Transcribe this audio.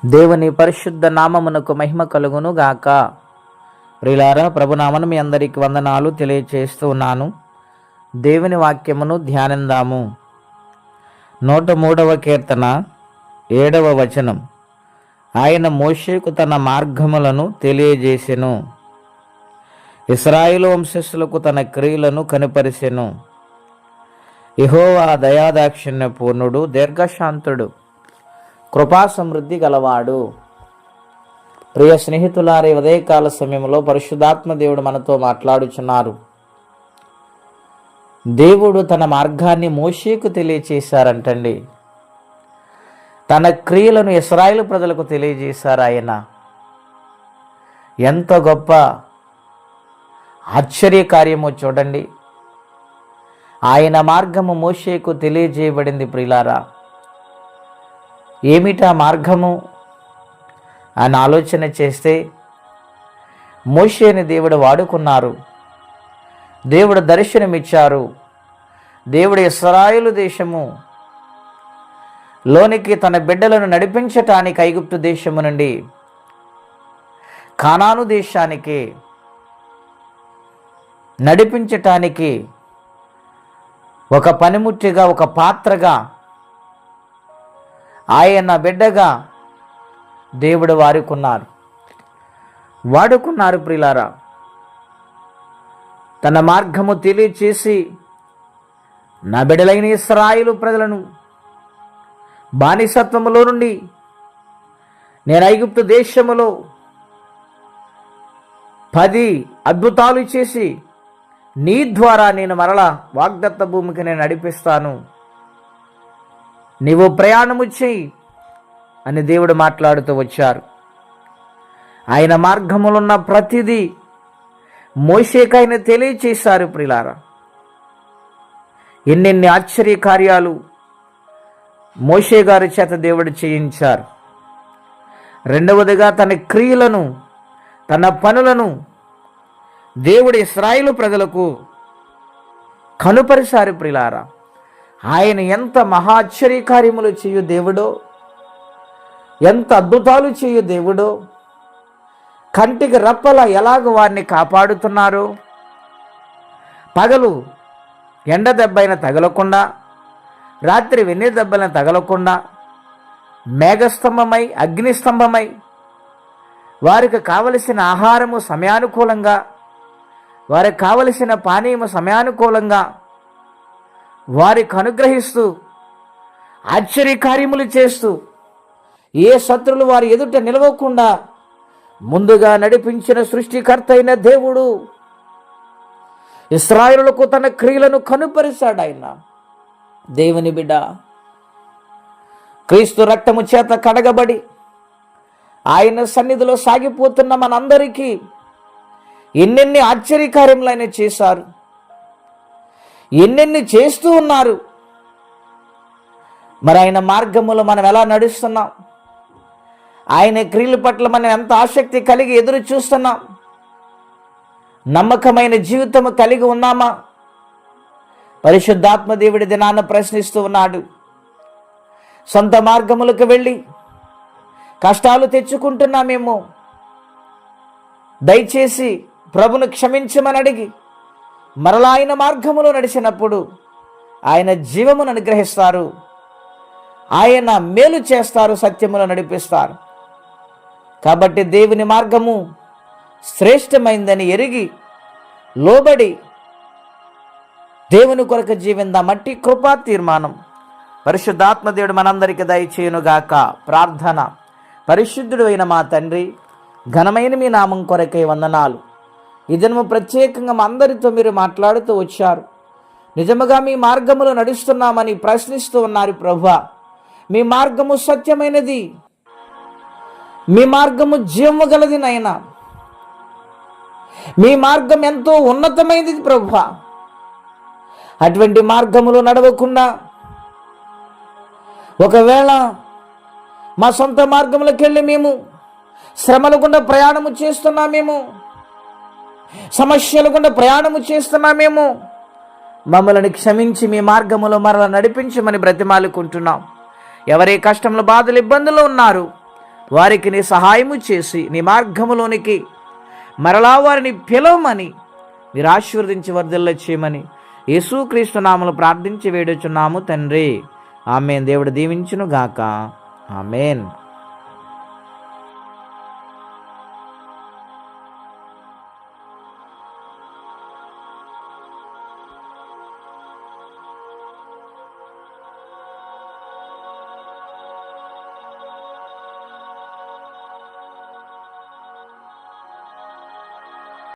దేవుని పరిశుద్ధ నామమునకు మహిమ కలుగును గాక. ప్రియులారా, ప్రభునామను మీ అందరికి వందనాలు తెలియచేస్తూ ఉన్నాను. దేవుని వాక్యమును ధ్యానిందాము. 103వ కీర్తన 7వ వచనం. ఆయన మోషేకు తన మార్గములను తెలియజేసెను, ఇశ్రాయేలు వంశస్థులకు తన క్రియలను కనుపరిసెను. యెహోవా దయాదాక్షిణ్య పూర్ణుడు, దీర్ఘశాంతుడు, కృపా సమృద్ధి గలవాడు. ప్రియ స్నేహితులారే, ఉదయకాల సమయంలో పరిశుద్ధాత్మ దేవుడు మనతో మాట్లాడుచున్నారు. దేవుడు తన మార్గాన్ని మోషేకు తెలియచేశారంటండి. తన క్రియలను ఇశ్రాయేలు ప్రజలకు తెలియజేశారు. ఆయన ఎంత గొప్ప ఆశ్చర్య కార్యమో చూడండి. ఆయన మార్గము మోషేకు తెలియజేయబడింది. ప్రియులారా, ఏమిటా మార్గము అని ఆలోచన చేస్తే, మోషేని దేవుడు వాడుకున్నారు. దేవుడు దర్శనమిచ్చారు. దేవుడు ఇశ్రాయేలు దేశము లోనికి తన బిడ్డలను నడిపించటానికి ఐగుప్తు దేశము నుండి కానాను దేశానికి నడిపించటానికి ఒక పనిముట్టిగా, ఒక పాత్రగా, ఆయన బిడ్డగా దేవుడు వాడుకున్నారు. ప్రియులారా, తన మార్గము తెలియచేసి నా బిడ్డలైన ఇశ్రాయేలు ప్రజలను బానిసత్వములో నుండి నేను ఐగుప్తు దేశములో 10 అద్భుతాలు చేసి నీ ద్వారా నేను మరలా వాగ్దత్త భూమికి నేను నడిపిస్తాను, నీవు ప్రయాణము చేయి అని దేవుడు మాట్లాడుతూ వచ్చారు. ఆయన మార్గములున్న ప్రతిదీ మోషేకైనా తెలియచేశారు. ప్రియులారా, ఎన్నెన్ని ఆశ్చర్య కార్యాలు మోషే గారి చేత దేవుడు చేయించారు. రెండవదిగా, తన క్రియలను, తన పనులను దేవుడు ఇశ్రాయేలు ప్రజలకు కనుపరిచారు. ప్రియులారా, ఆయన ఎంత మహాశ్చర్య కార్యములు చేయు దేవుడో, ఎంత అద్భుతాలు చేయు దేవుడో, కంటికి రెప్పల ఎలాగ వారిని కాపాడుతున్నారో, పగలు ఎండ దెబ్బైన తగలకుండా, రాత్రి వెన్నె దెబ్బలను తగలకుండా, మేఘస్తంభమై అగ్నిస్తంభమై వారికి కావలసిన ఆహారము సమయానుకూలంగా, వారికి కావలసిన పానీయము సమయానుకూలంగా వారికి అనుగ్రహిస్తూ, ఆశ్చర్య కార్యములు చేస్తూ, ఏ శత్రులు వారి ఎదుట నిలవకుండా ముందుగా నడిపించిన సృష్టికర్త అయిన దేవుడు ఇశ్రాయేలులకు తన క్రియలను కనుపరిచాడు. ఆయన దేవుని బిడ్డ, క్రీస్తు రక్తము చేత కడగబడి ఆయన సన్నిధిలో సాగిపోతున్న మనందరికీ ఎన్నెన్ని ఆశ్చర్యకార్యములు ఆయన చేశారు, ఎన్నెన్ని చేస్తూ ఉన్నారు. మరి ఆయన మార్గములో మనం ఎలా నడుస్తున్నాం? ఆయన క్రియల పట్ల మనం ఎంత ఆసక్తి కలిగి ఎదురు చూస్తున్నాం? నమ్మకమైన జీవితం కలిగి ఉన్నామా? పరిశుద్ధాత్మ దేవుడి దినాన్ని ప్రశ్నిస్తూ ఉన్నాడు. సొంత మార్గములకు వెళ్ళి కష్టాలు తెచ్చుకుంటున్నామేమో, దయచేసి ప్రభును క్షమించమని అడిగి మరలా ఆయన మార్గములో నడిచినప్పుడు ఆయన జీవమును అనుగ్రహిస్తారు, ఆయన మేలు చేస్తారు, సత్యములో నడిపిస్తారు. కాబట్టి దేవుని మార్గము శ్రేష్టమైందని ఎరిగి లోబడి దేవుని కొరకు జీవిందాం. మట్టి కృపా తీర్మానం పరిశుద్ధాత్మ దేవుడు మనందరికీ దయచేయునుగాక. ప్రార్థన. పరిశుద్ధుడు అయిన మా తండ్రి, ఘనమైన మీ నామం కొరకై వందనాలు. ఈ దినము ప్రత్యేకంగా మా అందరితో మీరు మాట్లాడుతూ వచ్చారు. నిజముగా మీ మార్గములో నడుస్తున్నామని ప్రశ్నిస్తూ ఉన్నారు. ప్రభువా, మీ మార్గము సత్యమైనది, మీ మార్గము జీవము గలది నాయనా, మీ మార్గం ఎంతో ఉన్నతమైనది ప్రభువా. అటువంటి మార్గములో నడవకుండా ఒకవేళ మా సొంత మార్గములకు వెళ్ళి మేము శ్రమల గుండా ప్రయాణము చేస్తున్నామేమో, సమస్యల గుండా ప్రయాణము చేస్తున్నామేమో, మమ్మల్ని క్షమించి మీ మార్గములో మరలా నడిపించమని బ్రతిమాలుకుంటున్నాం. ఎవరే కష్టంలో, బాధలు, ఇబ్బందులు ఉన్నారు వారికి నీ సహాయము చేసి నీ మార్గములోనికి మరలా వారిని పిలవమని మీరు ఆశీర్వదించి వర్ధిల్ల చేయమని యేసుక్రీస్తు నామములో ప్రార్థించి వేడుచున్నాము తండ్రి. ఆమేన్. దేవుడు దీవించును గాక. ఆమేన్.